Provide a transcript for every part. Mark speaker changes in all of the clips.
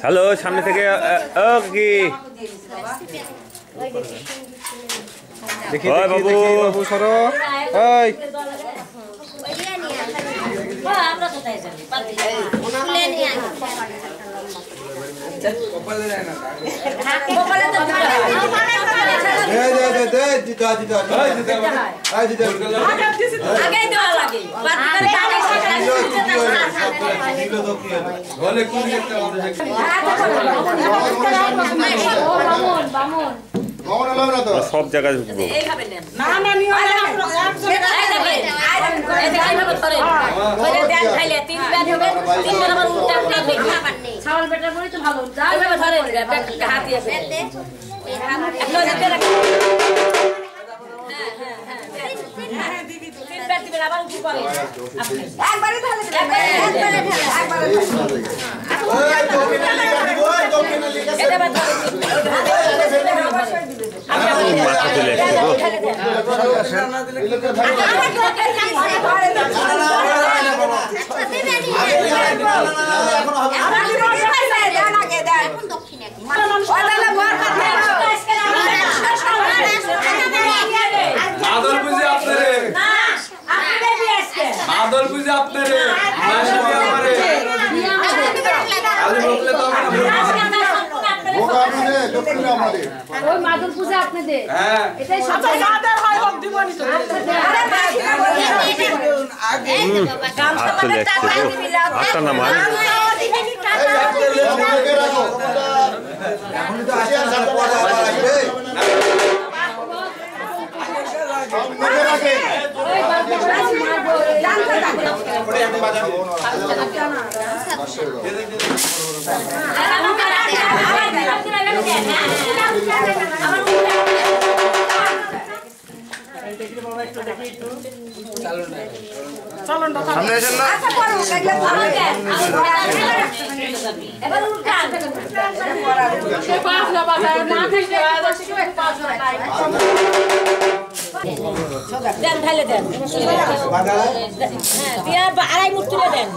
Speaker 1: Hello, সামনে থেকে কি দেখি বাবু বাবু সরো এই আমরা কোথায় যাই ফুলে নিয়ে কপালে যায় না কপালে তো দে দিদা দিদা এই দিদা আগে দেওয়া লাগে বাদ করে কানে বলে কোন একটা বামন সব জায়গায় ঢুকবো না না নিও না এইভাবে ধরে ধরে দেন খাইলে তিন বার হবে তিন বার আবার উল্টা উল্টা হবে ছাওয়াল বেটার পরে তো ভালো যা এইভাবে ধরে হাত দিয়ে দে এই হাত একটু দিতে রাখ হ্যাঁ হ্যাঁ দিবি তো তিন বার দিবেন আবার উঠি করে আপনি একবারে ঢালে একবারে ওই দোকানে লিখে দিব ওই দোকানে লিখে এটা বাদ মাথা তুলে মাদল বুঝে আপনারে মাদল বুঝে আপনারে ওই মাদল পূজা আপনাদের এটাই সব জায়গাতে হয় হোক দিবনি তো আগে চলে আসছে আটটা না মান এখন তো আসে আর পরে আবার আসবে মনে রাখে ওই বাচ্চা মারবো জানতে থাকে পরে একটা বাজাবো সামনে আসেন না এবার উল্টা পাঁচ না বাজার না থেকে দেন ঢালে দেন হ্যাঁ দিয়া আড়াই মুঠ তুলে দেন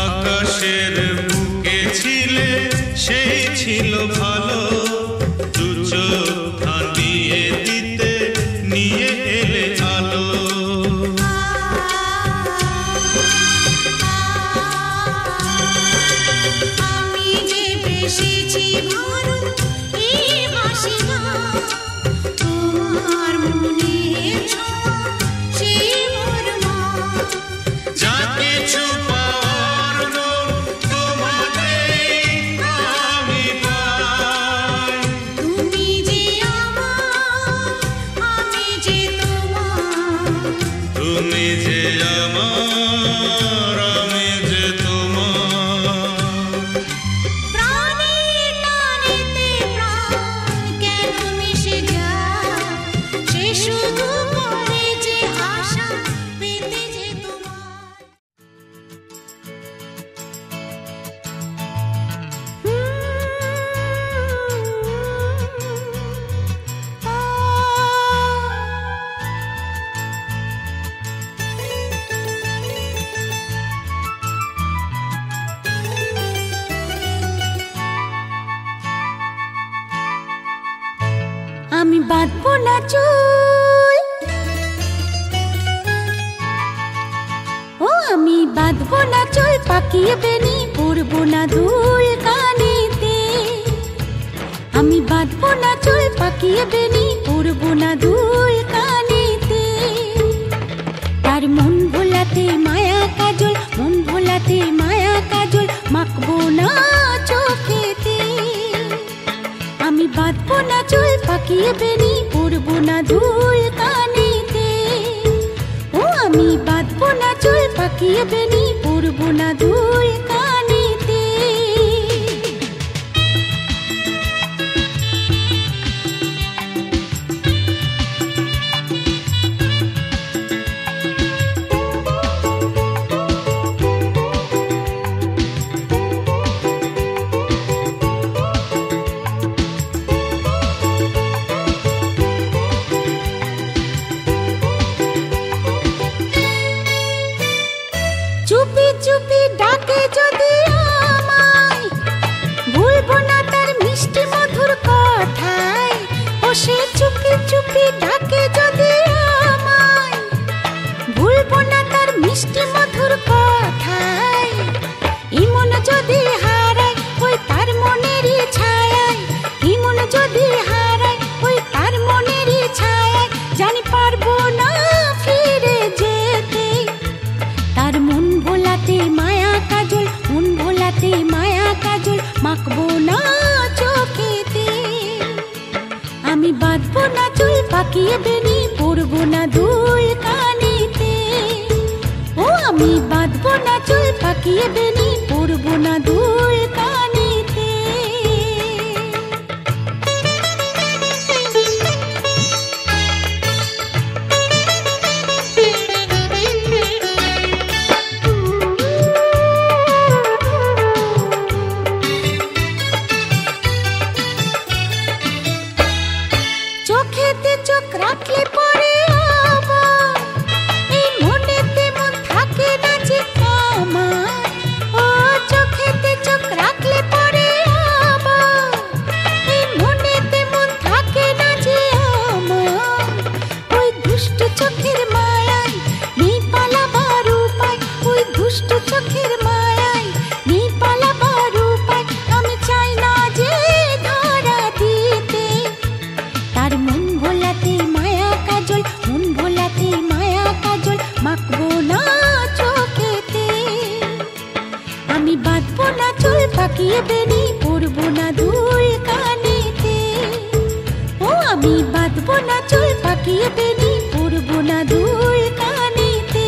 Speaker 2: আকাশের বুকে ছিল দিলে সেই ছিল ভালো, দু চোখ দিয়ে দিতে নিয়ে এলে আলো।
Speaker 3: আমি যে বেসেছি ভালো এই হাসি গান, তোমার মনের ছোঁয়া সেই মোর মা।
Speaker 2: যা কিছু পাওয়ার লোভ তোমাতেই আমি পাই।
Speaker 3: তুমি যে আমার, আমি যে তোমার।
Speaker 2: তুমি যে আমার, আমি যে তোমার।
Speaker 3: প্রাণের টানেতে প্রাণ কেন মিশে যায়, সে শুধু করে যে আশা পেতে যে তোমার। আমি বাঁধবো না চুল, ও আমি বাঁধবো না চুল, পাকিয়ে বেনি পরবো না দুল কানেতে। আমি বাঁধবো না চুল, পাকিয়ে বেনি পরবো না দুল কানেতে। তার মন ভোলাতে মায়া কাজল, মন ভোলাতে মায়া কাজল, মাখবো না চোখেতে। আমি বাঁধবো না চুল, পাকিয়ে বেনি পরবো না দুল কানেতে। ও আমি বাঁধবো না চুল, পাকিয়ে বেনি পরবো না দুল কানেতে। চুপি চুপি ডাকে যদি আমায়, ভুলবো না তার মিষ্টি মধুর কথায়। ও সে চুপি চুপি ডাকে যদি আমায়, ভুলবো না তার মিষ্টি মধুর কথায়। ইমন যদি হারায় ওই তার মনেরই ছায়ায়, ইমন যদি হারায় ওই তার মনেরই ছায়ায়, জানি পারবো না ফিরে যেতে। তার মন ভোলাতে মায়া কাজল, মন ভোলাতে মায়া কাজল, মাখবো না চোখেতে। আমি বাঁধবো না চুল, পাকিয়ে বেনি পরবো না দুল কানেতে। ও আমি বাঁধবো না চুল, পাকিয়ে বেনি পরবো না দুল কানেতে। চোখেতে চোখ রাখলে পরে আবার এই মনেতে মন থাকে না যে আমার। ও চোখেতে চোখ রাখলে পরে আবার এই মনেতে মন থাকে না যে আমার। ওই দুষ্ট চোখের মায়ায় নেই পালাবার উপায়, ওই দুষ্ট চোখের মায়ায় নেই পালাবার উপায়। আমি চাই না যে ধরা দিতে। তার মন ভোলাতে মায়া কাজল, মন ভোলাতে মায়া কাজল, মাখবো না চোখেতে। আমি বাঁধবো না চুল, পাকিয়ে বেনি পরবো না দুল কানেতে। ও আমি বাঁধবো না চুল, পাকিয়ে বেনি পরবো না দুল কানেতে।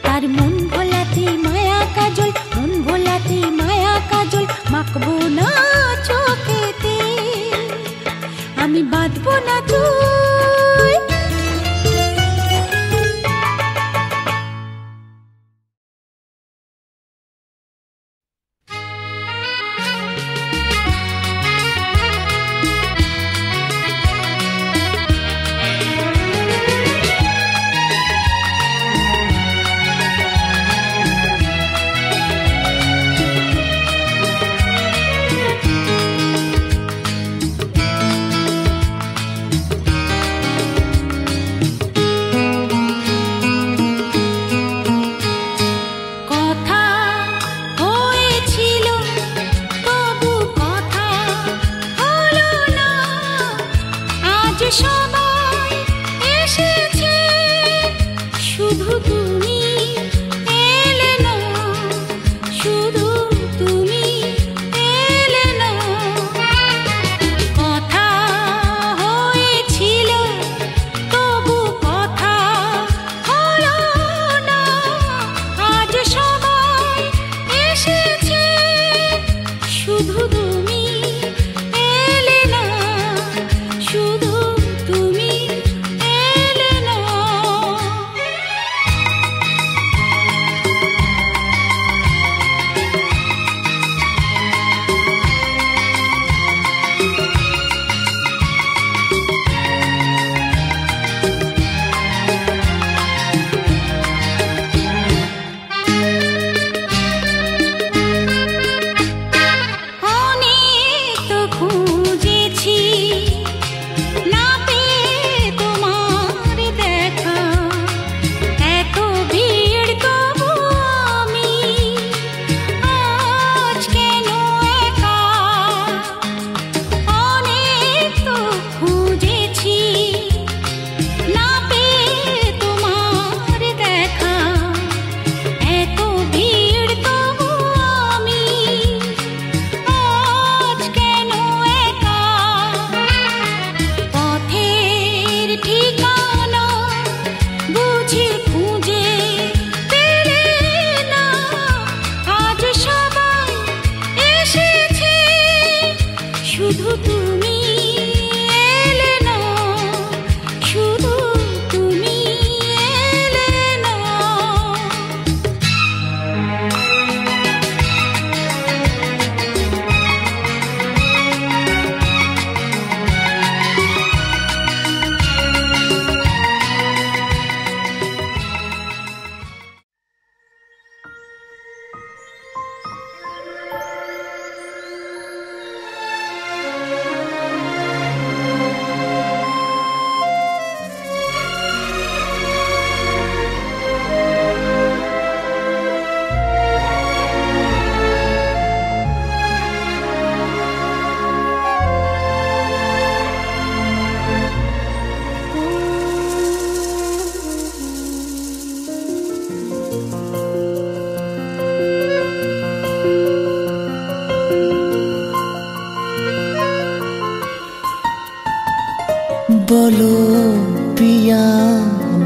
Speaker 3: তার মন ভোলাতে মায়া কাজল, মন ভোলাতে মায়া কাজল, মাখবো না চোখেতে। আমি বাঁধবো না চুল।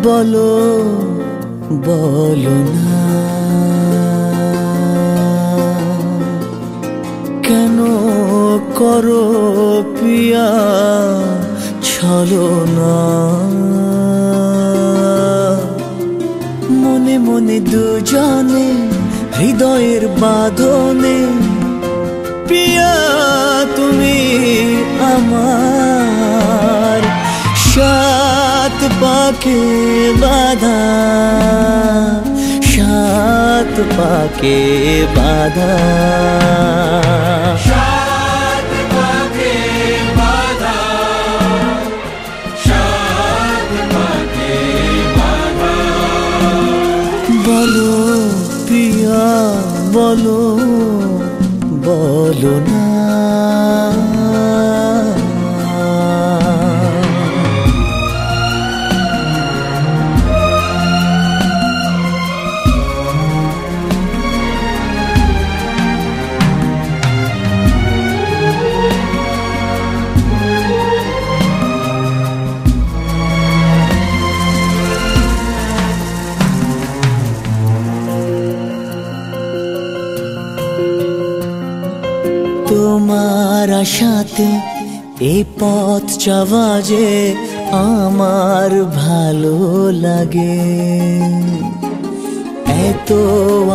Speaker 4: বলো বলো না কেন করো পিয়া ছলনা মনে মনে দুজনে হৃদয়ের বাঁধনে পিয়া তুমি আমার সাত পাকে বাঁধা সাত পাকে বাঁধা
Speaker 2: সাত পাকে বাঁধা সাত পাকে বাঁধা
Speaker 4: বলো পিয়া বলো বলো না তোমার আশাতে এই পথ চাওয়া যে আমার ভালো লাগে এত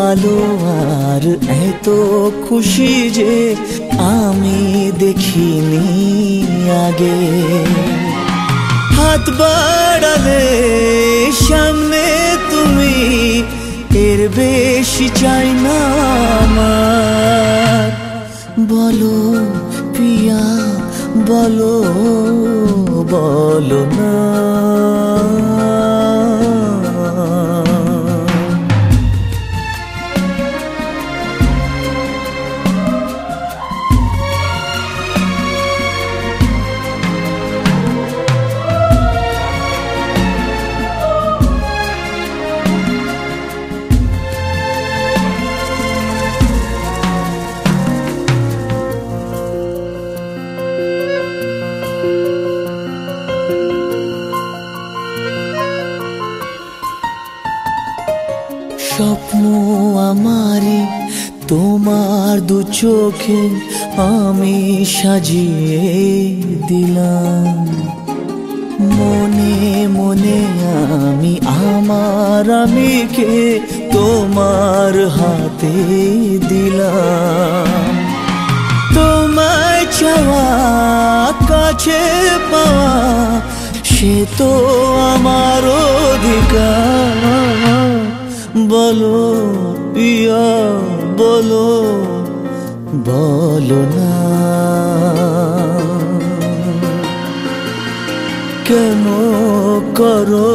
Speaker 4: আলো আর এত খুশি যে আমি দেখিনি আগে হাত বাড়ালে সামনে তুমি এর বেশি চাই না আমার বলো পিয়া বলো বলো না স্বপ্ন আমারে তোমার দু চোখে আমি সাজিয়ে দিলাম মনে মনে আমি আমার আমিকে তোমার হাতে দিলাম তোমায় চাওয়া কাছে পাওয়া সে তো আমার অধিকার বলো পিয়া বলো বলো না কেন করো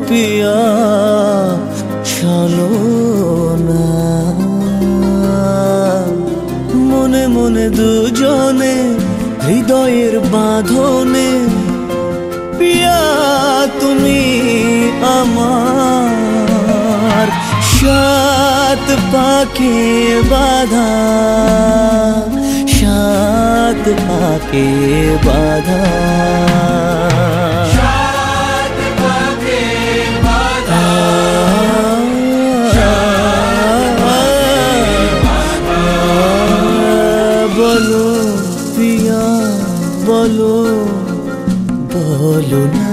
Speaker 4: পিয়া ছলনা মনে মনে দুজনে হৃদয়ের বাঁধনে পিয়া তুমি আমার সাত পাকে বাঁধা সাত পাকে বাঁধা
Speaker 2: সাত পাকে বাঁধা
Speaker 4: বলো পিয়া বলো বলো না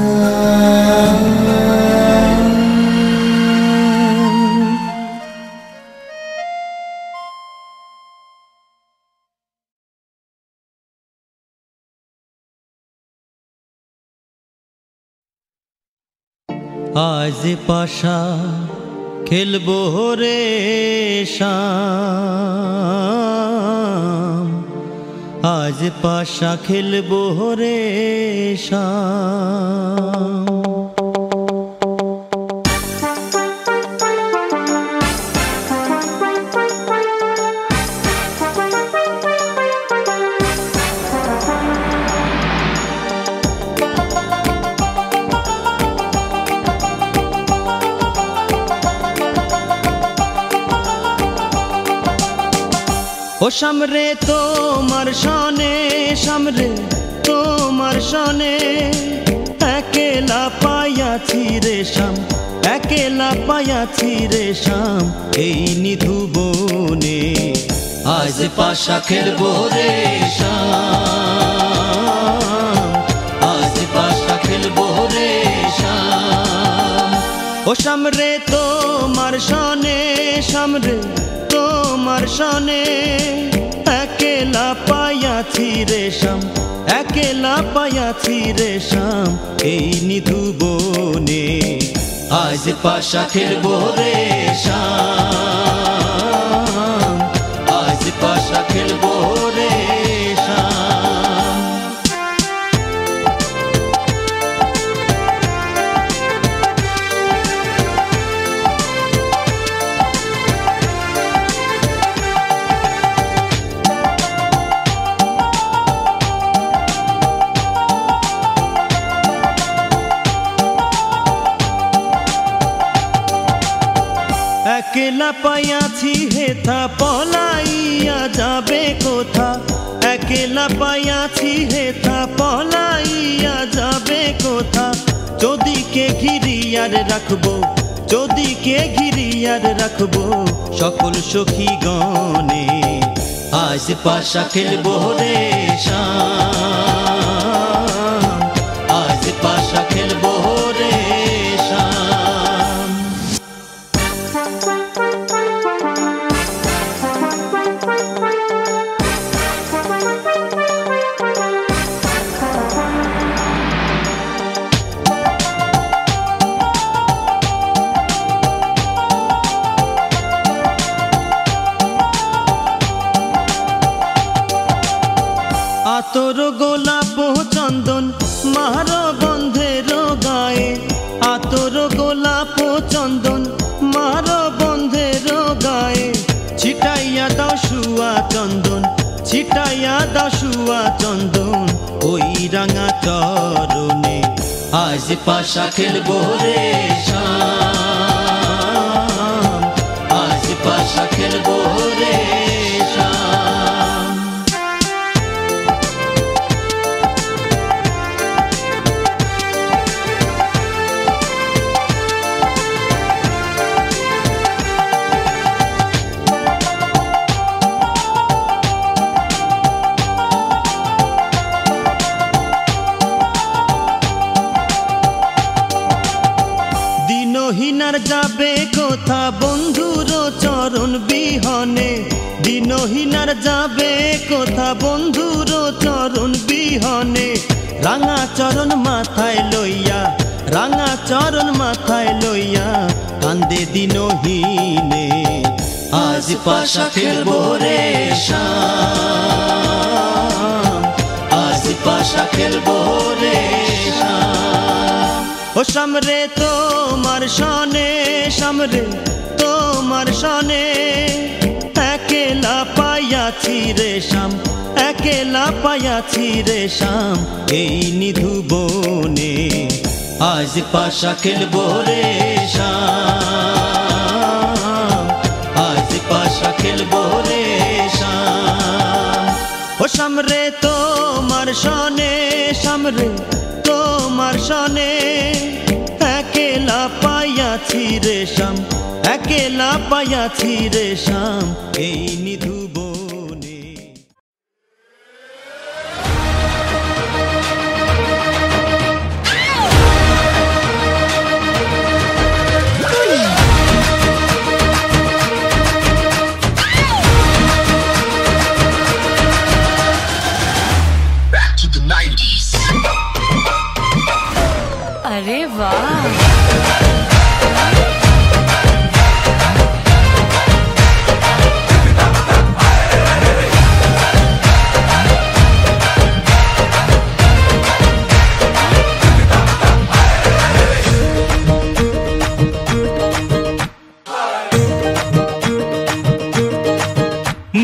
Speaker 5: আজ পাশা খেলবো রে শাম আজ পাশা খেলবো রে শাম ও সামরে তোমার সনে সামরে তোমার সনে এক একেলা পাইয়াছি রে শ্যাম, একেলা পাইয়াছি রে শ্যাম এই নিধু বনে। আজ পাশা খেলবো রে শ্যাম, আজ পাশা খেলবো রে শ্যাম। ও শ্যাম রে তোমার সনে, শ্যাম রে তোমার সনে একেলা পাইয়াছি রে শ্যাম, একেলা পাইয়াছি রে শ্যাম এই নিধু বনে। আজ পাশা খেলবো রে শ্যাম, আজ পাশা খেলবো রে শ্যাম। একেলা পাইয়াছি হেথা পলাইয়া যাবে কোথা, একেলা পাইয়াছি হেথা পলাইয়া যাবে কোথা। যদিকে ঘিরিয়ার রাখবো, যদিকে ঘিরিয়ার রাখবো সকল সখী গণে। আজ পাশা খেলবো রে শ্যাম, আজ পাশা খেলবো রে শ্যাম। আতর গোলাপ চন্দন মার বন্ধের গায়ে, আতর গোলাপ চন্দন মার বন্ধের গায়ে। ছিটাইয়া দাও শুয়া চন্দন, ছিটাইয়া দাও শুয়া চন্দন ওই রাঙা চরণে। আজ পাশা খেলবো রে শ্যাম, আজ পাশা খেলবো রে শ্যাম। দিনহীনার যাবে কোথা বন্ধুর চরণ বিহনে, দিনহীনার যাবে কোথা বন্ধুর চরণ বিহনে। রাঙা চরণ মাথায় লইয়া, রাঙা চরণ মাথায় লইয়া কান্দে দিনহীনে। আজ পাশা খেলবো রে শ্যাম, আজ পাশা খেলবো রে শ্যাম। ও শ্যাম রে তোমার সনে, শ্যাম রে তোমার সনে একেলা পাইয়াছি রে শ্যাম, একেলা পাইয়াছি রে শ্যাম এই নিধু বনে। আজ পাশা খেলবো রে শ্যাম, আজ পাশা খেলবো রে শ্যাম। ও শ্যাম রে তোমার সনে, শ্যাম রে তোমার সনে একেলা পাইয়াছি রে শ্যাম, একেলা পাইয়াছি রে শ্যাম এই নিধু বনে।
Speaker 6: Back to the 90s.
Speaker 1: अरे वाह,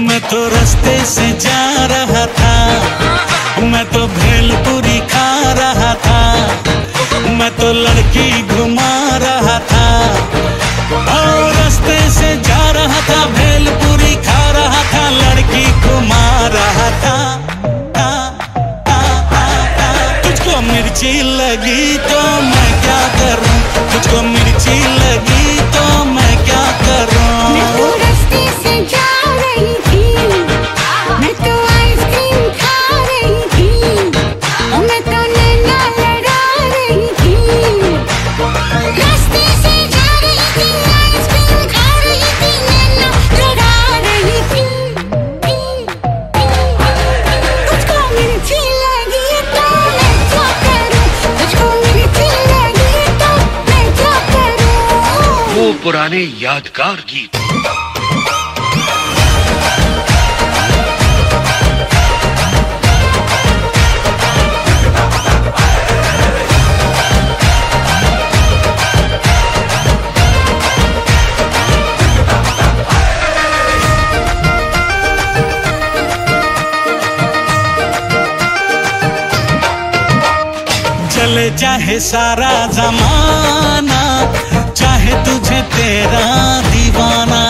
Speaker 4: मैं तो रास्ते से जा रहा था, मैं तो भेलपुरी खा रहा था, मैं तो लड़की घुमा रहा था। और रास्ते से जा रहा था, भेलपुरी खा रहा था, लड़की घुमा रहा था। तुझको मिर्ची लगी तो
Speaker 6: पुराने यादगार गीत।
Speaker 4: चले चाहे सारा जमाना, चाहे तुझे तेरा दीवाना,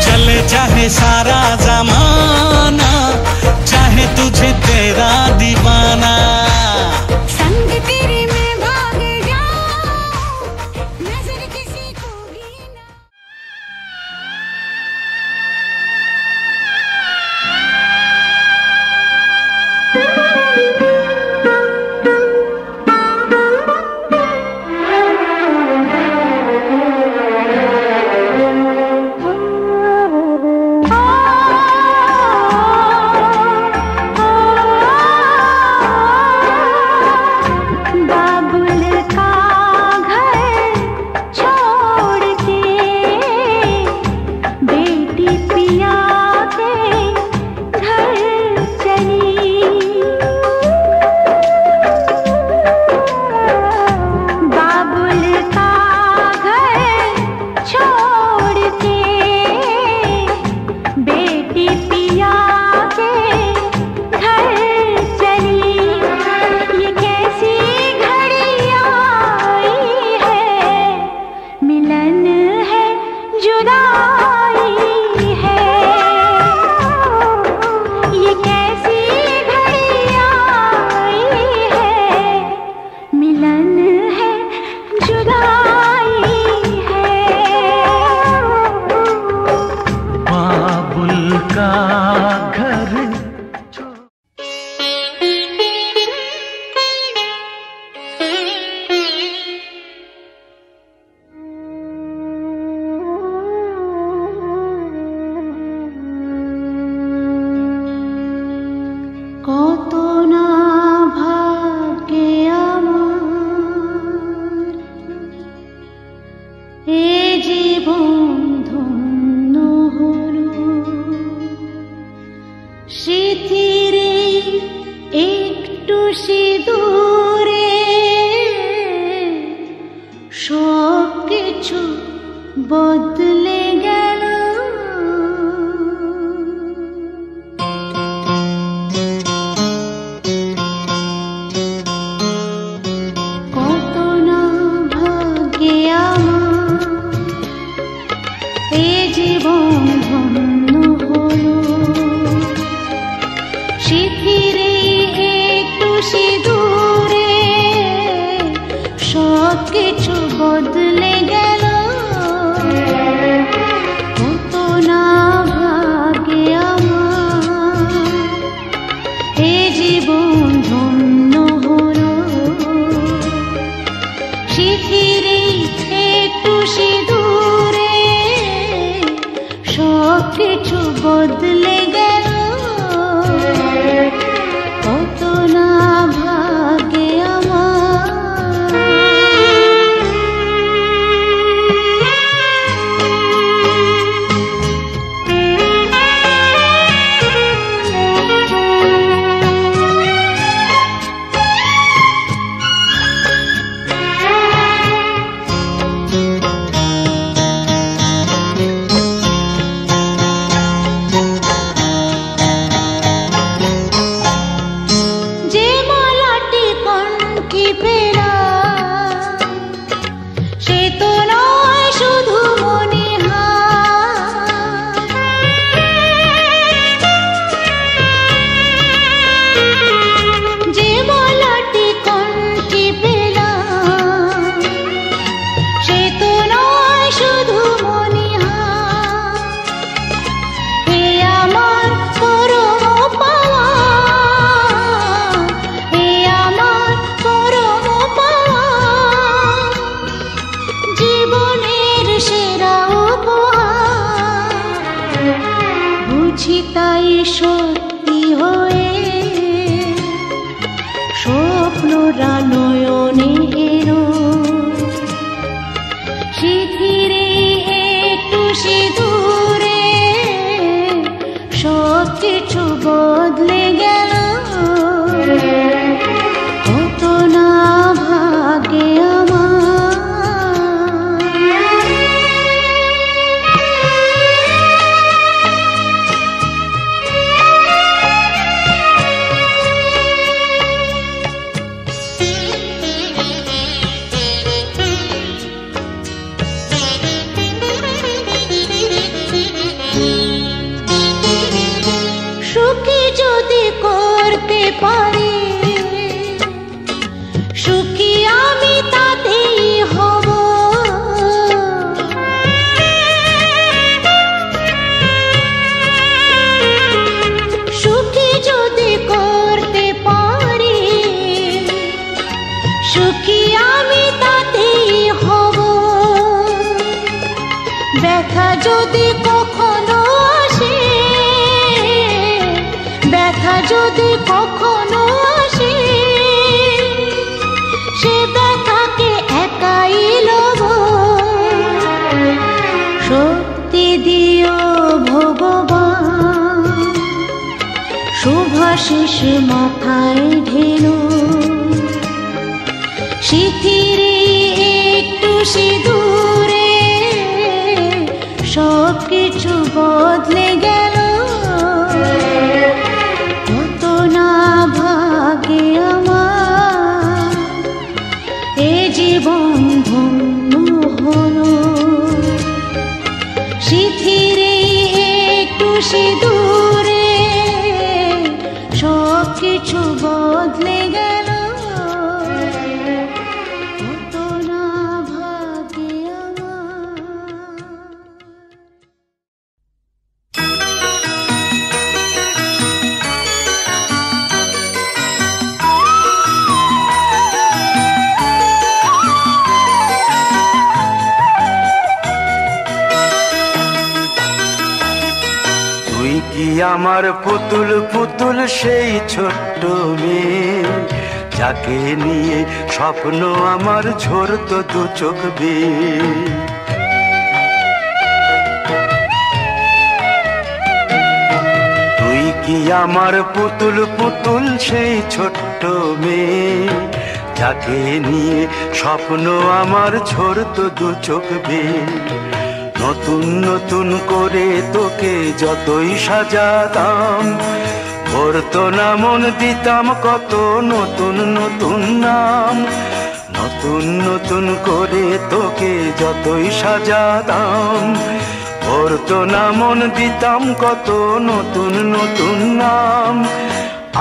Speaker 4: चले चाहे सारा जमाना, चाहे तुझे तेरा दीवाना।
Speaker 3: संग तेरे में भाग जाऊं, नजर किसी को भी ना। স্বপ্নরা নয়নে শুভাশিস মাথায় ঢেলো সিঁথিরে একটু সিঁদুরে সব কিছু বদলে গেল কত না ভাগে আমার এ জীবন ধন্য হলো সিঁথিরে একটু সিঁদুরে সব কিছু বদলে গেল কত না ভাগে আমার।
Speaker 7: তুই কি আমার পুতুল পুতুল সেই ছোট্ট মেয়ে যাকে নিয়ে স্বপ্ন আমার ঝরতো দু চোখ বেয়ে। তুই কি আমার পুতুল পুতুল সেই ছোট্ট মেয়ে যাকে নিয়ে স্বপ্ন আমার ঝরতো দু চোখ বেয়ে। নতুন নতুন করে তোকে যতই সাজাতাম ভরতো না মন দিতাম কত নতুন নতুন নাম। নতুন নতুন করে তোকে যতই সাজাতাম ভরতো না মন দিতাম কত নতুন নতুন নাম।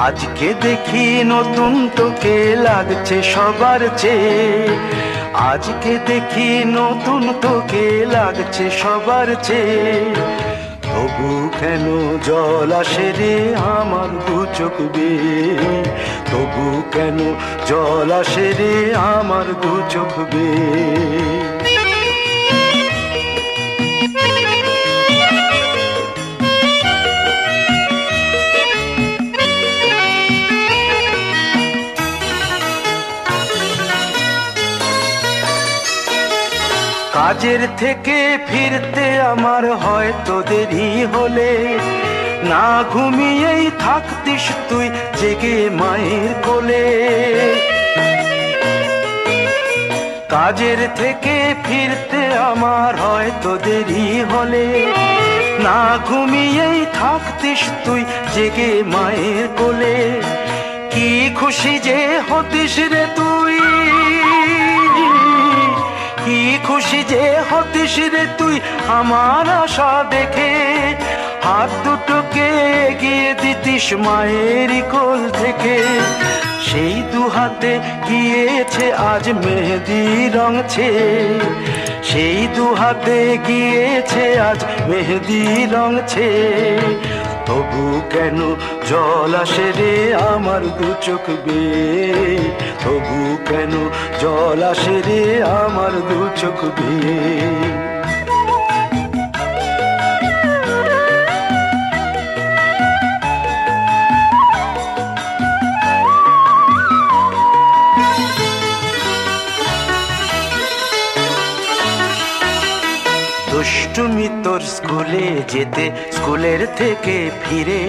Speaker 7: আজকে দেখি নতুন তোকে লাগছে সবার চেয়ে আজকে দেখি নতুন তোকে লাগছে সবার চেয়ে। তবু কেন জল আসে রে আমার দু চোখ বেয়ে তবু কেন জল আসে রে আমার দু চোখ বেয়ে। কাজের থেকে ফিরতে আমার হয়তো দেরি হলে না ঘুমিয়েই থাকতিস তুই জেগে মায়ের কোলে। কাজের থেকে ফিরতে আমার হয়তো দেরি হলে না ঘুমিয়েই থাকতিস তুই জেগে মায়ের কোলে। কি খুশি যে হতিস রে তুই কি খুশি যে হতিস রে তুই আমার আশা দেখে হাত দুটোকে এগিয়ে দিতিস মায়ের কোল থেকে। সেই দু হাতে গিয়েছে আজ মেহেদি রং ছেয়ে সেই দু হাতে গিয়েছে আজ মেহেদি রং ছেয়ে। তবু কেন জল আসে রে আমার দু চোখ বেয়ে তবু কেন জল আসে রে আমার দু চোখ বেয়ে। দুষ্টুমি তোর স্কুলে যেতে স্কুলের থেকে ফিরে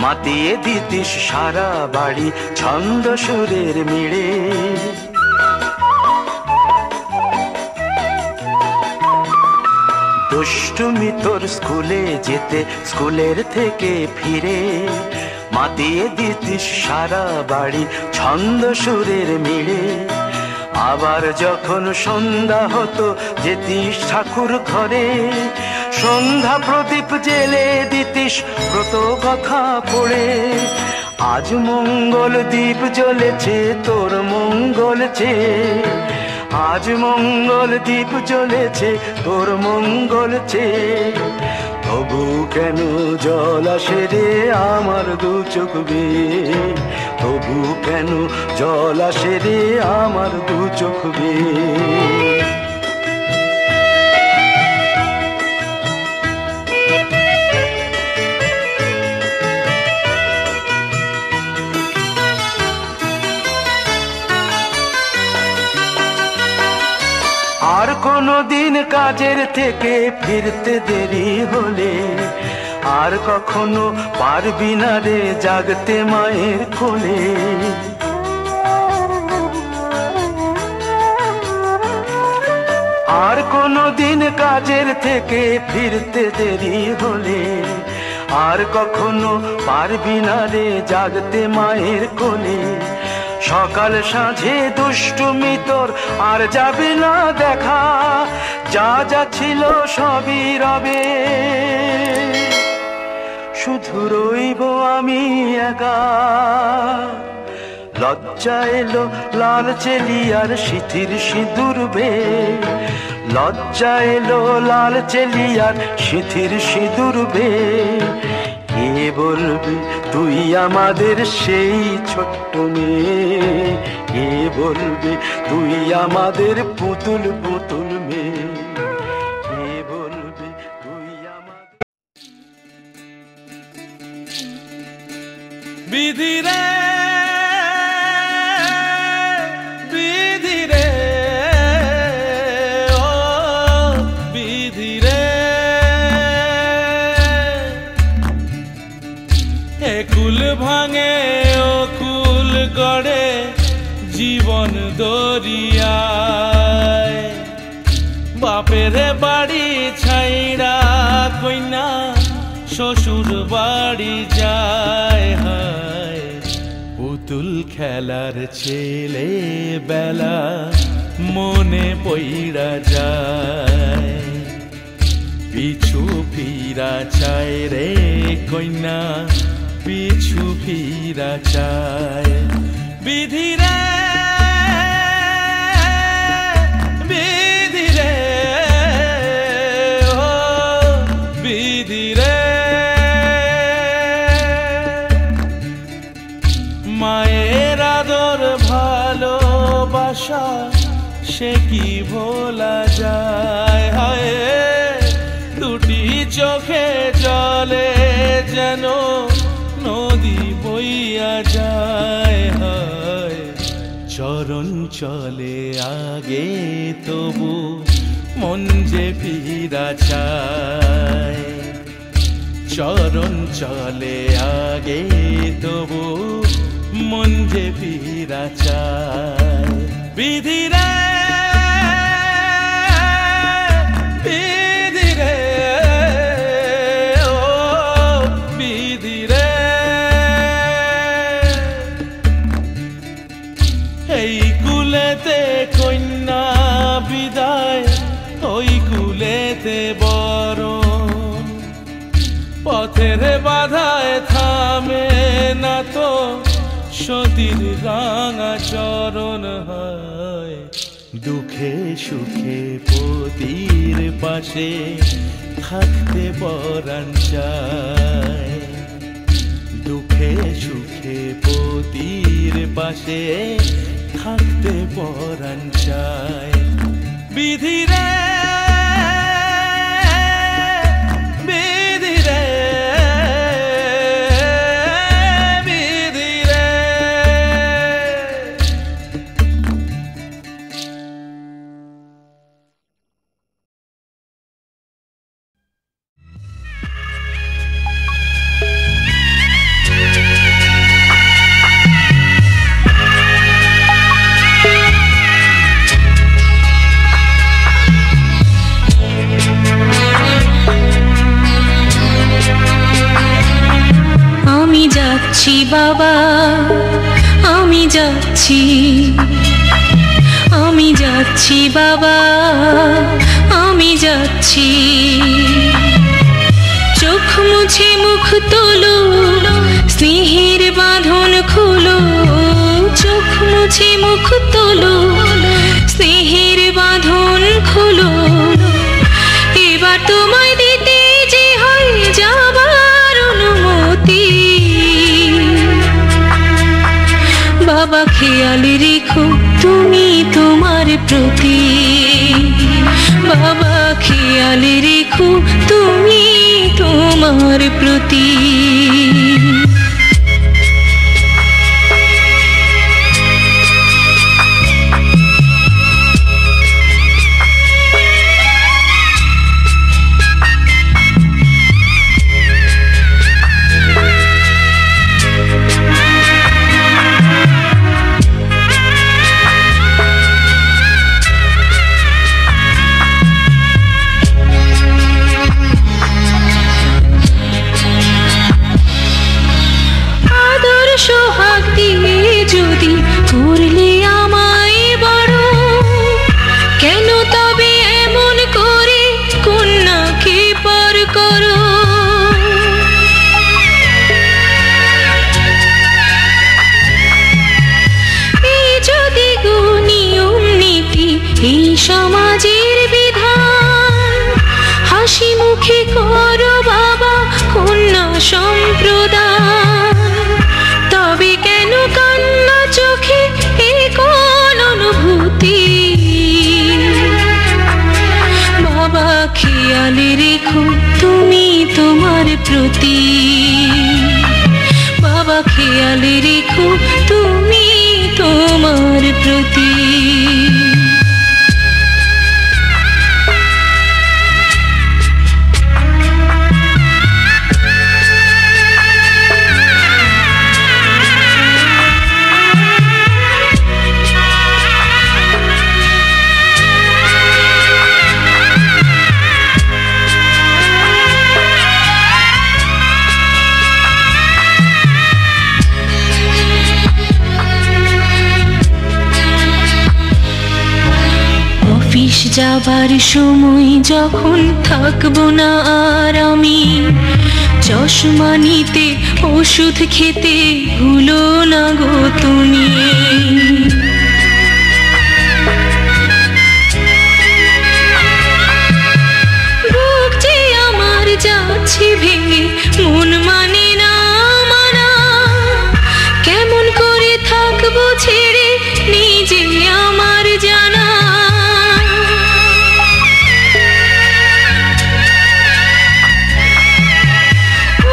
Speaker 7: মাতিয়ে দিতিস সারা বাড়ি ছন্দ সুরের মিড়ে। দুষ্টুমি তোর স্কুলে যেতে স্কুলের থেকে ফিরে মাতিয়ে দিতিস সারা বাড়ি ছন্দ সুরের মিড়ে। আবার যখন সন্ধ্যা হতো যেতিস ঠাকুর ঘরে সন্ধ্যা প্রদীপ জেলে দিতিস ব্রত কথা পড়ে। আজ মঙ্গল দ্বীপ জ্বলেছে তোর মঙ্গল চেয়ে আজ মঙ্গল দ্বীপ জ্বলেছে তোর মঙ্গল চেয়ে। তবু কেন জল আসে রে আমার দু চোখ বেয়ে তবু কেন জল আসে রে আমার দু চোখ বেয়ে। আর কোনো দিন কাজের থেকে ফিরতে দেরি হলে আর কখনো পারবি না রে জাগতে মায়ের কোলে। আর কোনো দিন কাজের থেকে ফিরতে দেরি হলে আর কখনো পারবি না রে জাগতে মায়ের কোলে। সকাল সাঁঝে দুষ্টুমি তোর আর যাবে না দেখা, যা যা ছিল সবই রবে, শুধু রইব আমি একা। লজ্জা এলো লাল চেলিয়ার সিথির সিঁদুর বে, লজ্জা এলো লাল চেলিয়ার সিথির সিঁদুর বে। কে বলবি তুই আমাদের সেই ছোট্ট মেয়ে, কে বলবি তুই আমাদের পুতুল পুতুল মেয়ে, কে বলবি তুই আমাদের।
Speaker 4: বিধি রে বিধি রে ও বিধি রে, একুল ভাঙে ও কুল গড়ে জীবন দরিয়ায়। বাপের বাড়ি ছাইড়া কইনা শ্বশুর বাড়ি যায়, হায় পুতুল খেলার ছেলে বেলা মনে পইড়া যায়। পিছু ফিরা চায় রে কইনা পিছু ফিরা চায়। বিধি রে বিধি রে ও বিধি রে, মায়ের আদর ভালোবাসা সে কি ভোলা যায়। হায় দুটি চোখে জলে যেন নদী বইয়া যায়, হায় চরণ চলে আগে তবু মন যে ফিরা চায়। চরণ চলে আগে তবু মন যে ফিরা চায়। বিধি রে বিধি রে ও বিধি রে, এই কুলেতে কন্যা বিদায় ওই কুলেতে বরণ। পথের বাধায় থামে না তো সতীর রাঙা চরণ, হয় দুঃখে সুখে পতির পাশে থাকতে পরাণ চায়। দুঃখে সুখে পতির পাশে থাকতে পরাণ চায়। বিধি রে বিধি রে বিধি রে।
Speaker 3: আমি যাচ্ছি বাবা, আমি যাচ্ছি, আমি যাচ্ছি বাবা, আমি যাচ্ছি। চোখ মুছে মুখ তোলো, স্নেহের বাঁধন খুলো। চোখ মুছে মুখ তোলো, স্নেহের বাঁধন খুলো। এবার তোমায় দিতে যে হয় যাবার অনুমতি। বাবা খেয়াল রেখো তুমি তোমার প্রতি, বাবা খেয়াল রেখো তুমি তোমার প্রতি। প্রতি। বাবা খেয়াল রেখো তুমি তোমার প্রতি। অফিস যাবার সময় যখন থাকবো না আর আমি, চশমা নিতে ওষুধ খেতে ভুলো না গো তুমি। বুক যে আমার যাচ্ছে ভেঙে, মন মানে না মানা, কেমন করে থাকবো ছেড়ে নিজে আমার জানা।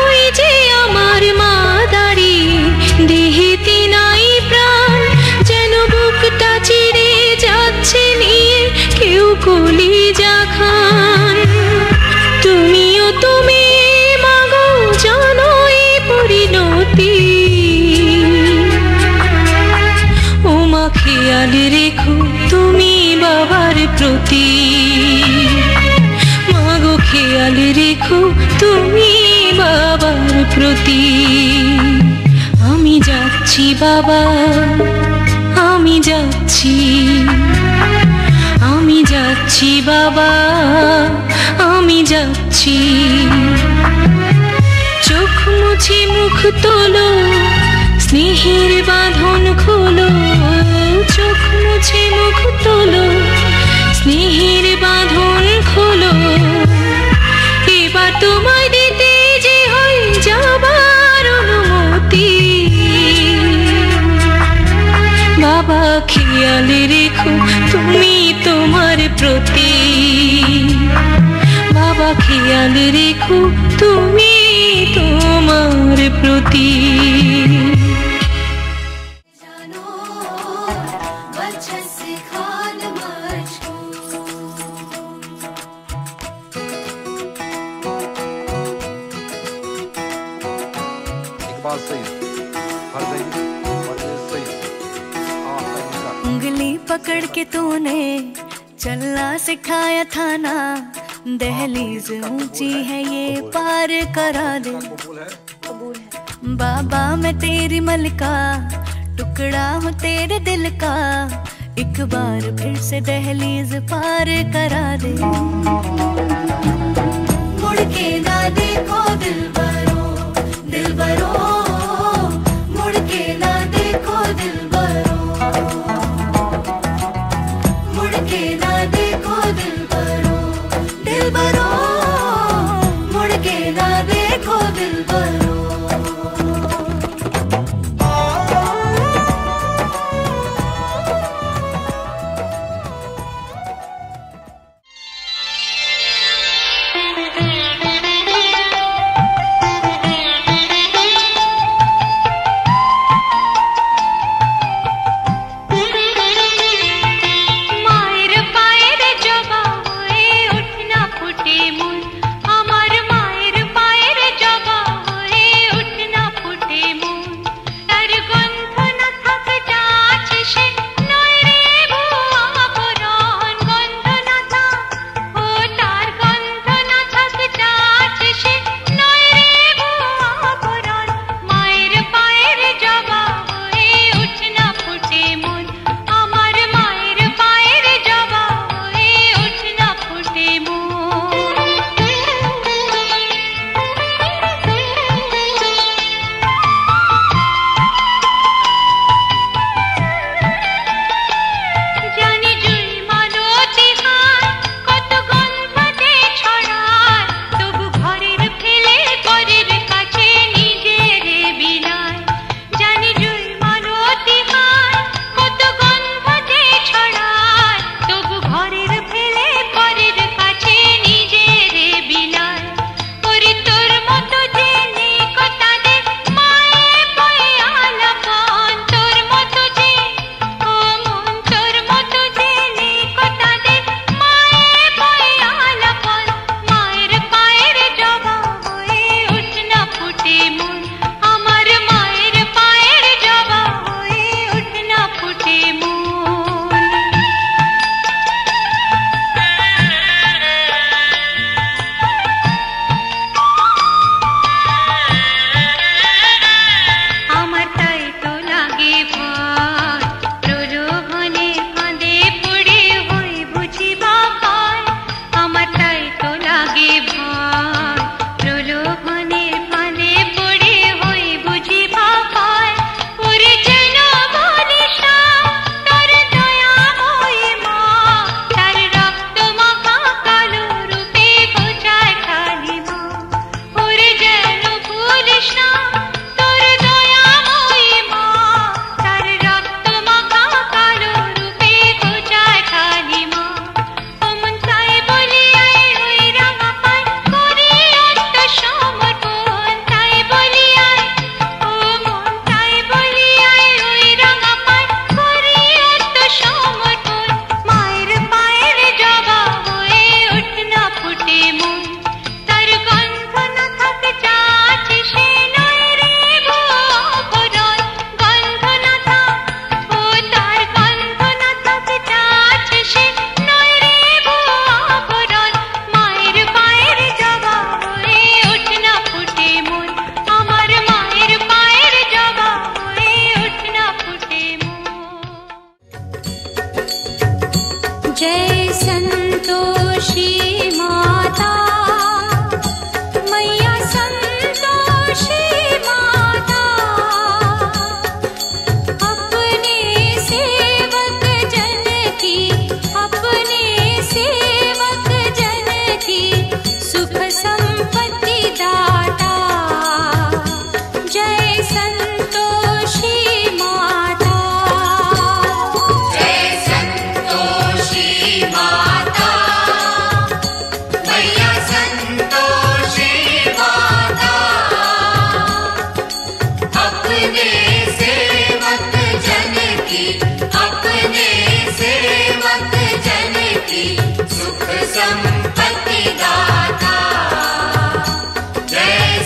Speaker 3: ওই যে আমার মা দাঁড়িয়ে, দেহেতে নাই প্রাণ, যেন বুকটা চিড়ে যাচ্ছে নিয়ে কেউ কলিজা খান। তুমিও তুমি মাগো জানো এই পরিণতি। ও মা খেয়াল রেখো তুমি বাবার প্রতি। মাগো খেয়াল রেখো তুমি বাবার প্রতি। আমি যাচ্ছি বাবা, আমি যাচ্ছি, আমি যাচ্ছি বাবা, আমি যাচ্ছি। চোখ মুছে মুখ তোলো, স্নেহের বাঁধন খোলো। চোখ মুছে মুখ তোলো, স্নেহের বাঁধন খোলো। এবার তোমায় দিতে যে হয় যাবার অনুমতি। বাবা খেয়াল রেখো তুমি তোমার প্রতি। বাবা খেয়াল রেখো তুমি তোমার প্রতি।
Speaker 8: उंगली पकड़ के तूने चलना सिखाया था ना, दहलीज ऊंची है ये पार करा दे। बाबा मैं तेरी मलिका, टुकड़ा हूँ तेरे दिल का, एक बार फिर से दहलीज पार करा दे। मुड़ के ना देखो दिलबरो, दिलबरो, मुड़ के ना देखो दिलबरो, मुड़ के ना देखो दिलबरो, दिलबरो, मुड़ के ना देखो दिलबरो।
Speaker 3: আমার মায়ের পায়ের জবা হয়ে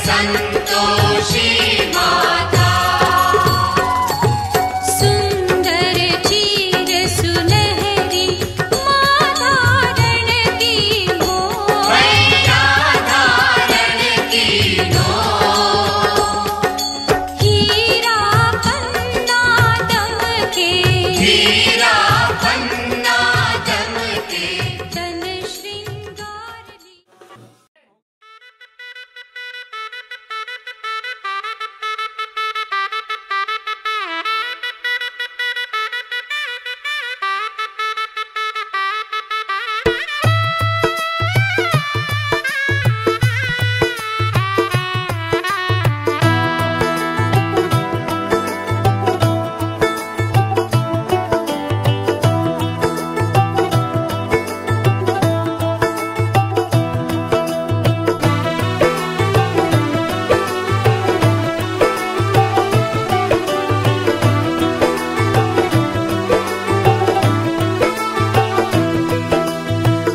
Speaker 3: संतोषी माता। सुंदर चीर सुनहरी माता रण की मोह, मैया धारण की नोह। हीरा पन्ना दमके, हीरा पन्ना दमके, तन श्रृंगार ली।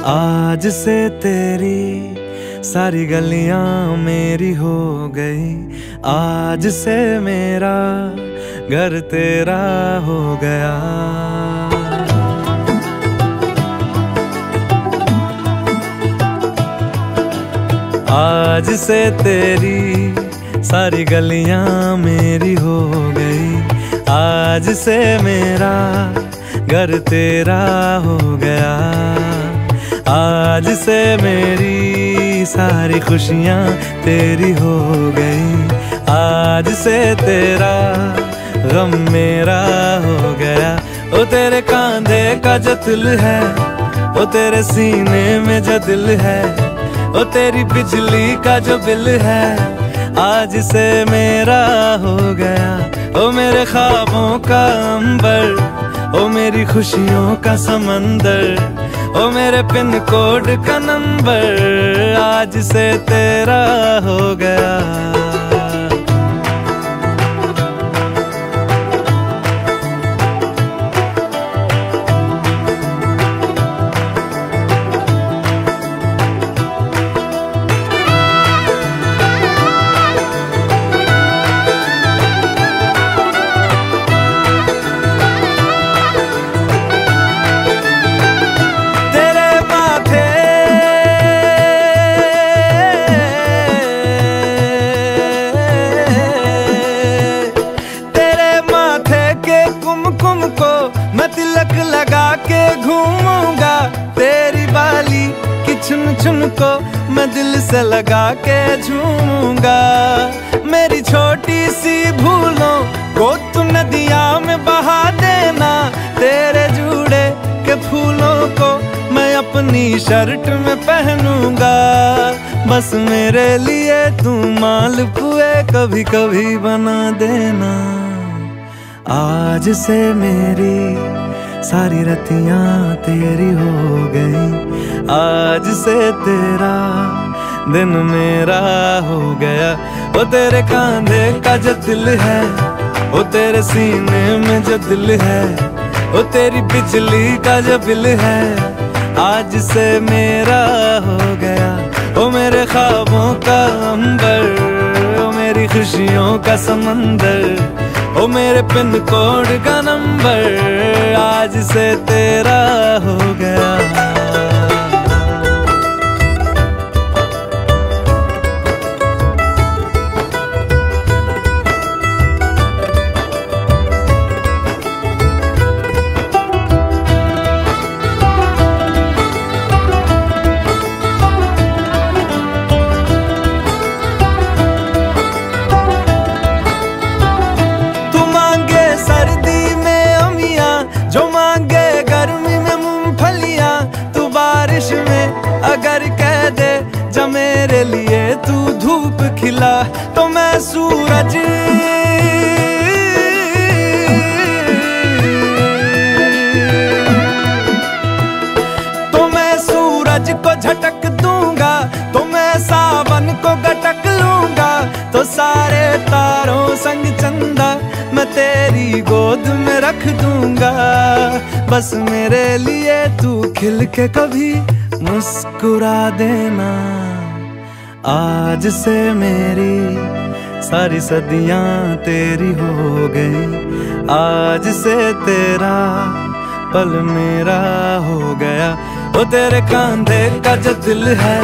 Speaker 9: आज से तेरी सारी गलियां मेरी हो गई, आज से मेरा घर तेरा हो गया। आज से तेरी सारी गलियां मेरी हो गई, आज से मेरा घर तेरा हो गया। आज से मेरी सारी खुशियां तेरी हो गई, आज से तेरा गम मेरा हो गया। ओ तेरे कांधे का जो दिल है, ओ तेरे सीने में जो दिल है, ओ तेरी बिजली का जो बिल है, आज से मेरा हो गया। ओ मेरे ख्वाबों का अंबर, ओ मेरी खुशियों का समंदर, ओ मेरे पिन कोड का नंबर, आज से तेरा हो गया। चुन चुन को मैं दिल से लगा के झूमूंगा। मेरी छोटी सी भूलों को तू नदिया में बहा देना, तेरे जूड़े के फूलों को मैं अपनी शर्ट में पहनूंगा। बस मेरे लिए तू मालपुए कभी कभी बना देना। आज से मेरी सारी रतियां तेरी हो गई, आज से तेरा दिन मेरा हो गया। वो तेरे कांधे का जो दिल है, वो तेरे सीने में जो दिल है, वो तेरी बिजली का जो बिल है, आज से मेरा हो गया। वो मेरे ख्वाबों का अंबर, वो मेरी खुशियों का समंदर, ओ मेरे पिन कोड का नंबर, आज से तेरा हो गया। अगर कह दे जब मेरे लिए तू धूप खिला, तो मैं सूरज को झटक दूंगा, तो मैं सावन को गटक लूंगा। तो सारे तारों संग चंदा मैं तेरी गोद में रख दूंगा। बस मेरे लिए तू खिल के कभी मुस्कुरा देना। आज से मेरी सारी सदियां तेरी हो गई, आज से तेरा पल मेरा हो गया। वो तेरे कांधे का जो दिल है,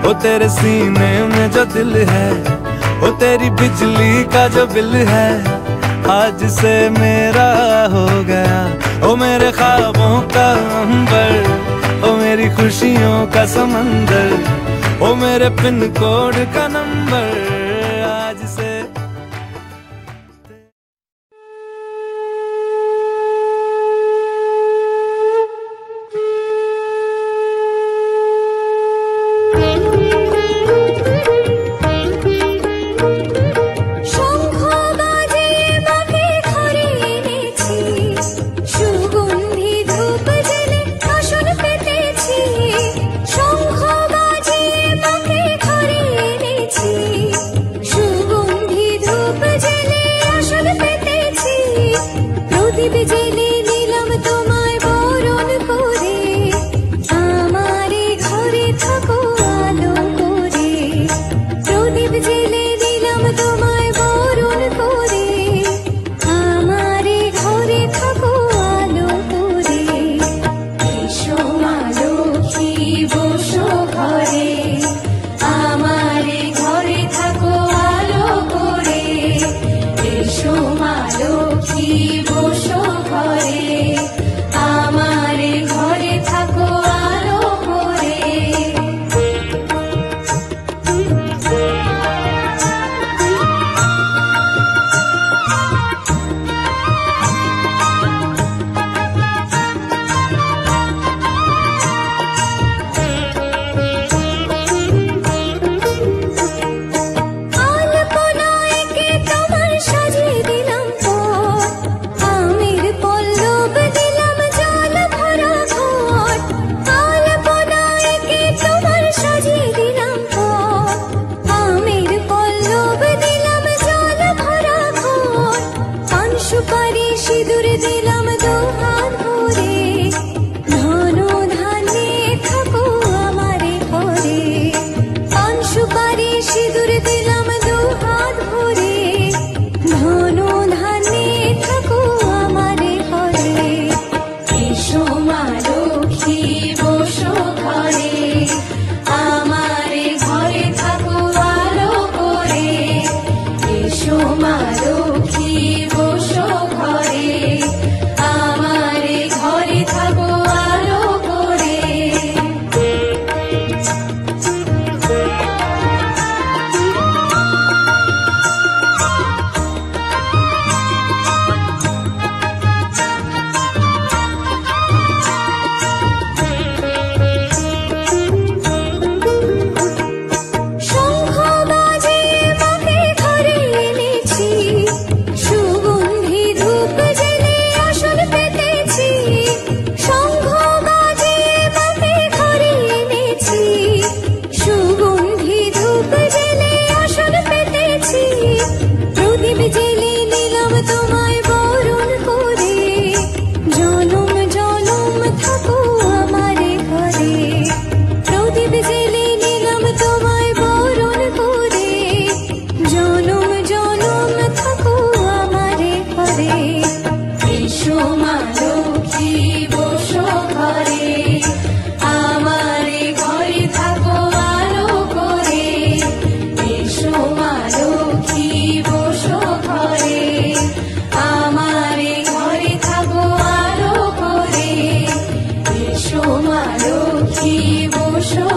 Speaker 9: वो तेरे सीने में जो दिल है, वो तेरी बिजली का जो बिल है, आज से मेरा हो गया। ओ मेरे ख्वाबों का अंबर, ओ मेरी खुशियों का समंदर, ओ मेरे पिन कोड का नंबर, आज से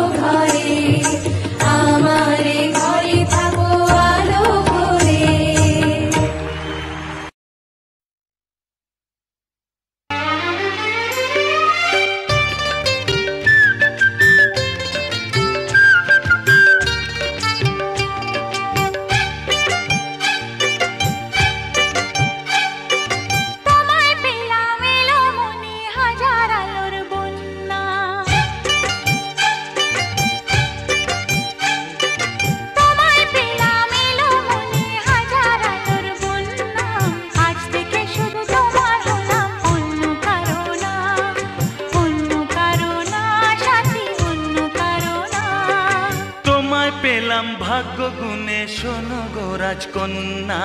Speaker 10: ঘরে আমারে ঘরে থাকো আলো
Speaker 5: ভাগ্য গুণে শোনো গো রাজকন্যা,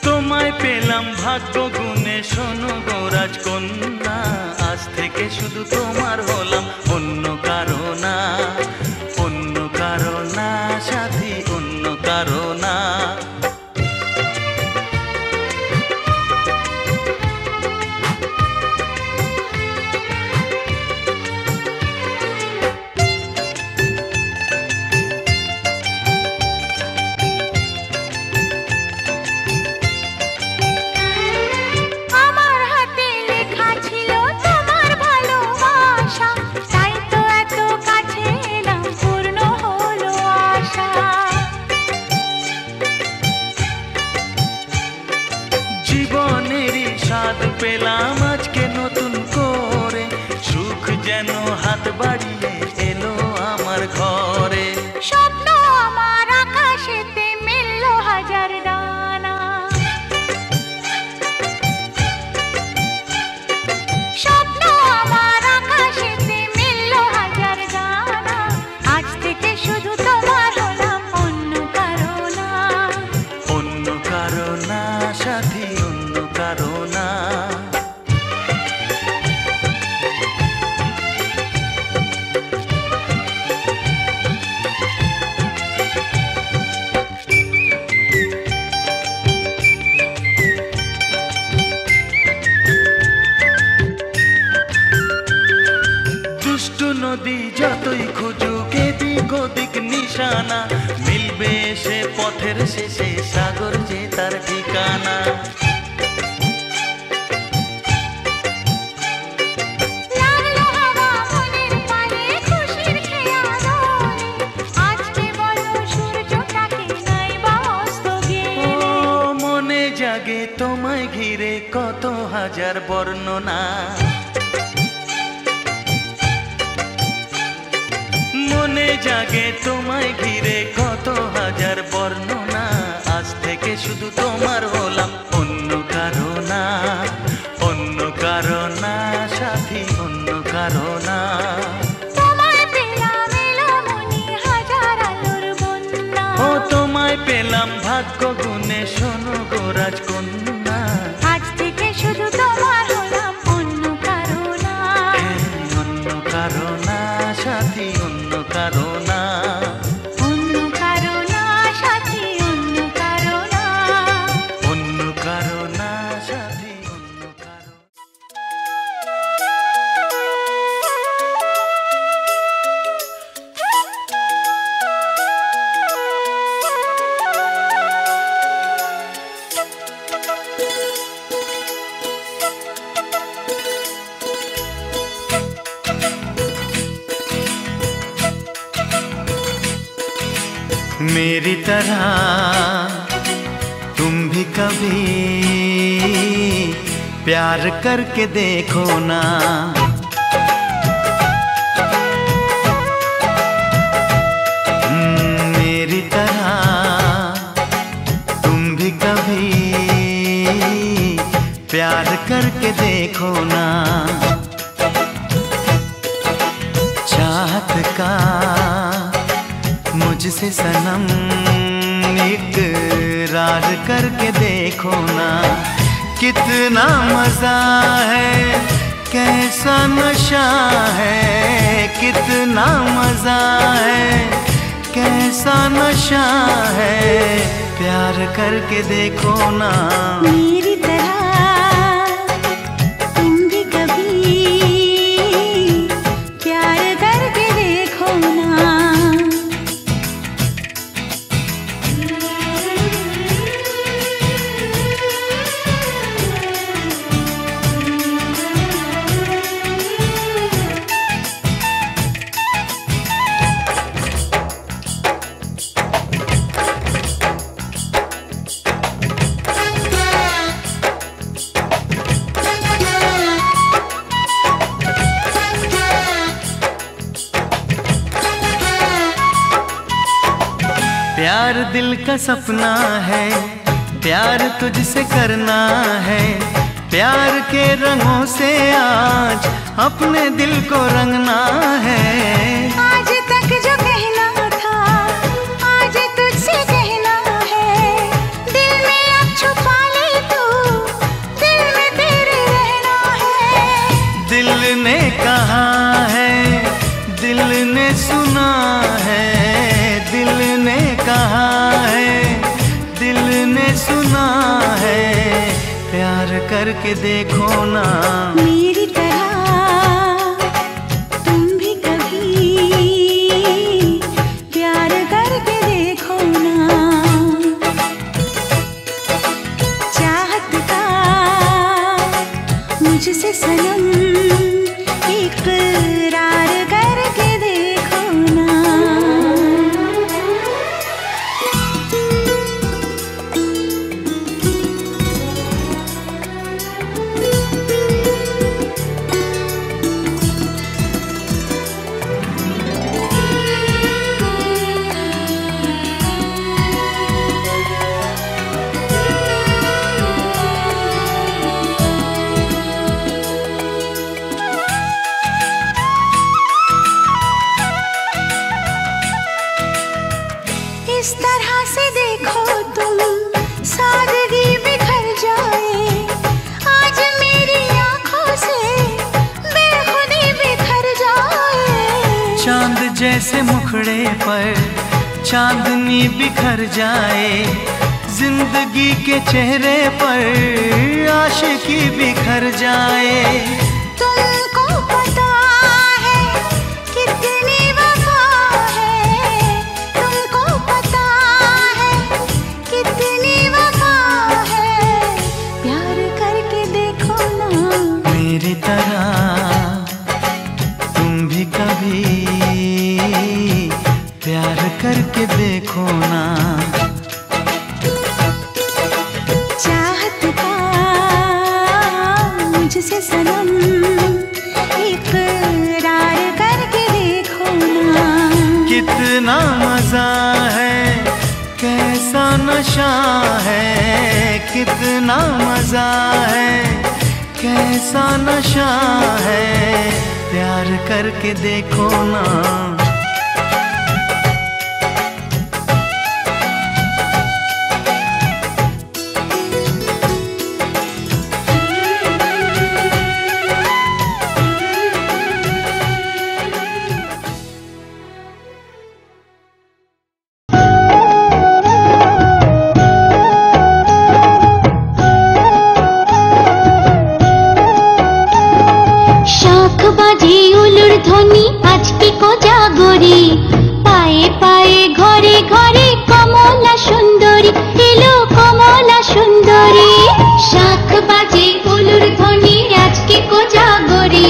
Speaker 5: তোমায় পেলাম ভাগ্য গুণে শোনো গো রাজকন্যা। আজ থেকে শুধু তোমার হলাম, অন্য কারো না, অন্য কারো না সাথী, অন্য কারো না। জীবনেরই স্বাদ পেলাম আজকে নতুন করে, সুখ যেন হাত বাড়িয়ে এলো আমার ঘরে।
Speaker 3: স্বপ্ন আমার আকাশেতে মিলল হাজার ডানা, স্বপ্ন আমার আকাশেতে মিলল হাজার ডানা। আজ থেকে শুধু তোমার হলাম, অন্য কারো না,
Speaker 5: অন্য কারো না সাথী, অন্য কারো না। দুষ্টু নদী যতই খুঁজুক এদিক ওদিক নিশানা, মিলবে সে পথের শেষে সাগর যে তার ঠিকানা।
Speaker 3: লাগলো হাওয়া মনের পানে খুশির খেয়ালে, আজকে বলো সূর্যটাকে নাই বা অস্ত গেলে।
Speaker 5: ও মনে জাগে তোমায় ঘিরে কত হাজার বর্ণনা, মনে জাগে তোমায় ঘিরে কত হাজার বর্ণনা। আজ থেকে শুধু তোমার হলাম, অন্য কারো না, অন্য কারো না সাথী, অন্য কারো না।
Speaker 3: তোমায় পেলাম এলোমনি হাজার আলোর বন্যা,
Speaker 5: ও তোমায় পেলাম ভাগ্য গুণে শোনো গো রাজকন্যা।
Speaker 3: আজ থেকে শুধু তোমার হলাম, অন্য কারো না,
Speaker 5: অন্য কারো না সাথী, অন্য কারো না।
Speaker 3: অন্য কারো না সাথী, অন্য কারো না,
Speaker 5: অন্য কারো না সাথী, অন্য কারো। मेरी तरह तुम भी कभी प्यार करके देखो ना, मेरी तरह तुम भी कभी प्यार करके देखो ना। चाहत का मुझसे सनम इकरार करके देखो ना। कितना मजा है, कैसा नशा है, कितना मजा है, कैसा नशा है, प्यार करके देखो ना।
Speaker 3: मेरी तरह तुम भी कभी प्यार करके देखो ना।
Speaker 5: प्यार दिल का सपना है, प्यार तुझसे करना है,
Speaker 9: प्यार के रंगों से आज अपने दिल को रंगना है।
Speaker 3: आज तक जो कहना था आज तुझसे कहना है। दिल में अब छुपा ले तू, दिल में तेरे रहना है।
Speaker 9: दिल ने कहा है, दिल ने सुना है, दिल ने कहा है, दिल ने सुना है। प्यार करके देखो ना
Speaker 3: मेरी तरह तुम भी कभी प्यार करके देखो ना। चाहत का मुझसे सनम इकरार करके देखो ना। इस तरह से देखो तुम सादगी बिखर जाए। आज मेरी आंखों से बेखुदी बिखर जाए।
Speaker 9: चांद जैसे मुखड़े पर चांदनी बिखर जाए। जिंदगी के चेहरे पर आशिकी बिखर जाए।
Speaker 3: तुमको पता है कितनी वफा है। तुमको पता है कितनी वफा है। प्यार करके देखो ना
Speaker 9: मेरी तरह तुम भी कभी प्यार करके देखो ना।
Speaker 3: चाहत का मुझसे सनम इकरार करके देखो ना।
Speaker 9: कितना मजा है, कैसा नशा है। कितना मजा है, कैसा नशा है। प्यार करके देखो ना।
Speaker 3: শাখ বাজে উলুর ধ্বনি আজকে কোজাগরি। পায়ে পায়ে ঘরে ঘরে কমলা সুন্দরী এলো কমলা সুন্দরী। শাখ বাজে উলুর ধ্বনি আজকে কোজাগরি।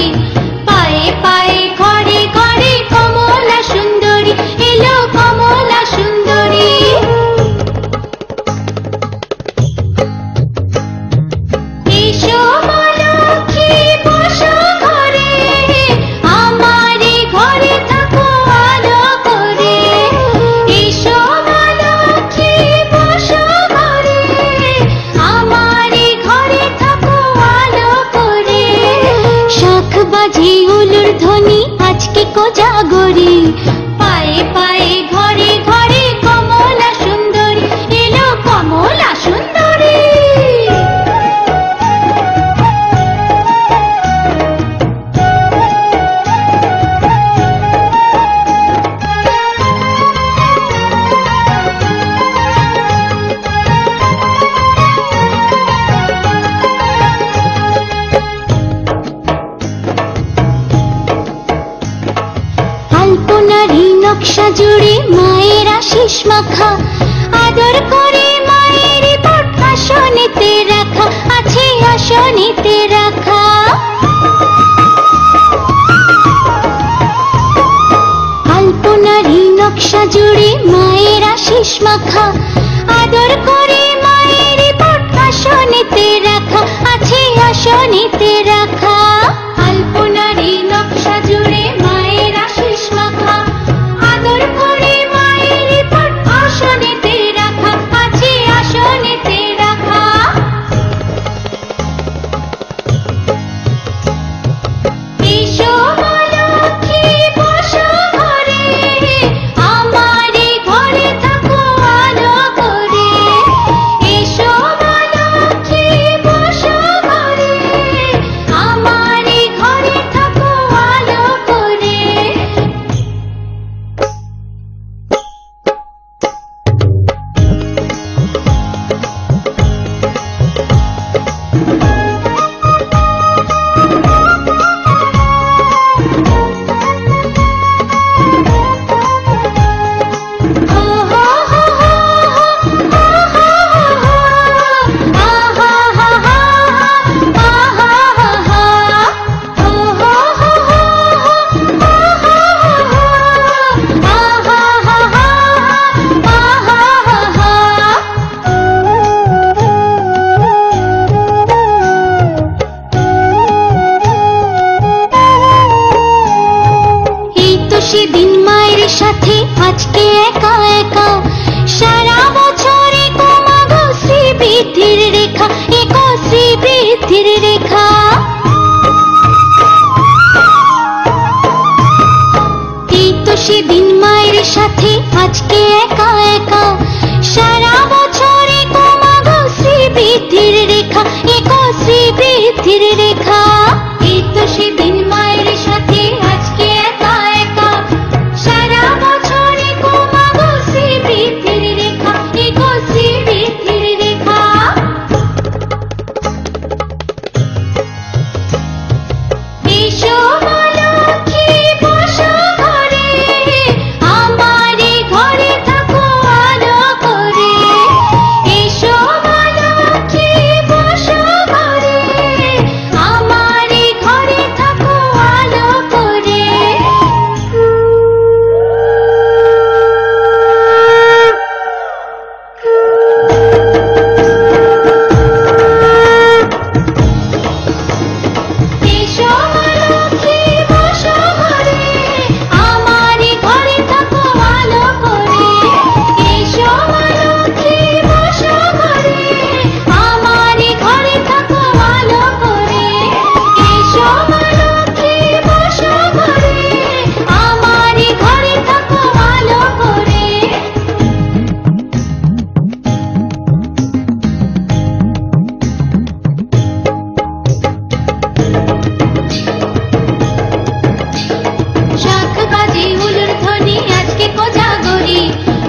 Speaker 3: পায়ে পায়ে ঘরে ঘরে কমলা সুন্দরী এলো কমলা সুন্দরী। এসো লক্ষ্মী বসো ঘরে, আমারে ঘরে থাকো আলো করে। এসো লক্ষ্মী বসো ঘরে, আমারে ঘরে থাকো আলো করে। শাখ বাজে উলুর ধ্বনি আজকে কোজাগরি। পায়ে পায়ে ঘরে ঘরে কমলা সুন্দরী এলো কমলা সুন্দরী। আলপনারি নকশা জুড়ে মায়ের আশিস মাখা। আদর করে মায়ের পট আসনেতে রাখা আছে আসনেতে রাখা। আলপনারি নকশা জুড়ে মায়ের আশিস মাখা। আদর করে মায়ের পট আসনেতে রাখা আছে আসনেতে রাখা। আলপনারি নকশা জুড়ে মায়ের আশিস মাখা। আদর করে মায়ের পট আসনেতে রাখা আছে আসনেতে রাখা। মায়ের সাথে আজকে একা একা সারা বছরে কমাগো শ্রীবৃদ্ধির রেখা এক শ্রীবৃদ্ধির রেখা এই তো সেদিন মায়ের সাথে আজকে একা একা সারা বছরে কমাগো শ্রীবৃদ্ধির রেখা এক শ্রীবৃদ্ধির রেখা এই তো সেদিন মায়ের সাথে আজকে একা একা সারা বছরে কমাগো শ্রীবৃদ্ধির রেখা এক শ্রীবৃদ্ধির রেখা এসো লক্ষ্মী বসো ঘরে আমারে ঘরে থাকো আলো করে এসো লক্ষ্মী বসো ঘরে আমারে ঘরে থাকো আলো করে এসো লক্ষ্মী বসো ঘরে আমারে ঘরে থাকো আলো করে এসো লক্ষ্মী বসো ঘরে আমারে ঘরে থাকো আলো করে এসো লক্ষ্মী বসো ঘরে আমারে ঘরে থাকো আলো করে শাখ বাজে হুলুর ধ্বনি আজকে কোজাগরি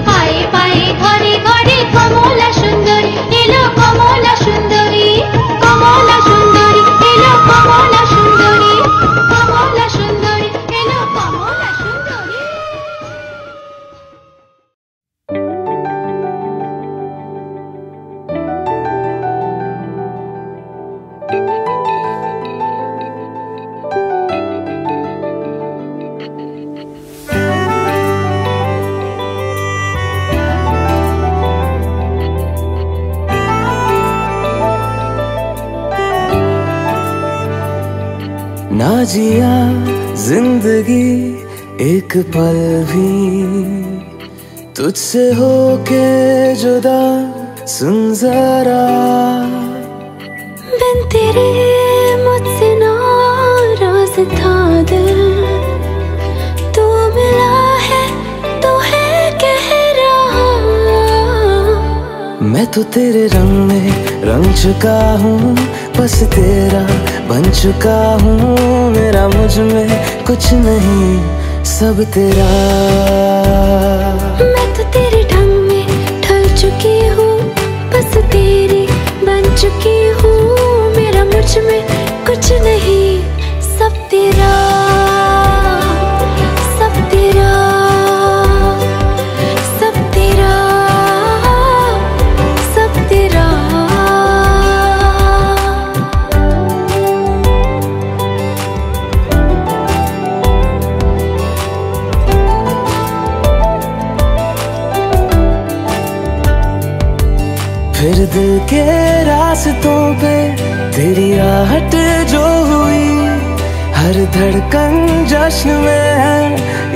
Speaker 3: পায়ে পায়ে ঘরে ঘরে কমলা সুন্দরী এলো কমলা সুন্দরী কমলা সুন্দরী এলো কমলা সুন্দরী কমলা সুন্দরী এলো কমলা সুন্দরী
Speaker 9: ना जिया जिंदगी एक पल भी तुझसे होके जुदा सुन जरा
Speaker 3: बिन तेरे मुझसे नाराज था दिल तू मिला है तो है कह रहा
Speaker 9: मैं तो तेरे रंग में रंग चुका हूँ बस तेरा बन चुका हूँ मेरा मुझ में कुछ नहीं सब तेरा
Speaker 3: मैं तो तेरे ढंग में ढल चुकी हूँ बस तेरी बन चुकी हूँ मेरा मुझ में कुछ नहीं सब तेरा सब तेरा सब तेरा सब तेरा
Speaker 9: फिर दिल के रास्तों पे तेरी आहट जो हुई हर धड़कन जश्न में है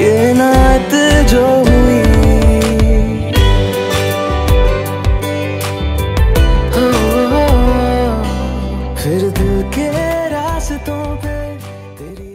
Speaker 9: ये नात जो हुई फिर दिल के रास्तों पे तेरी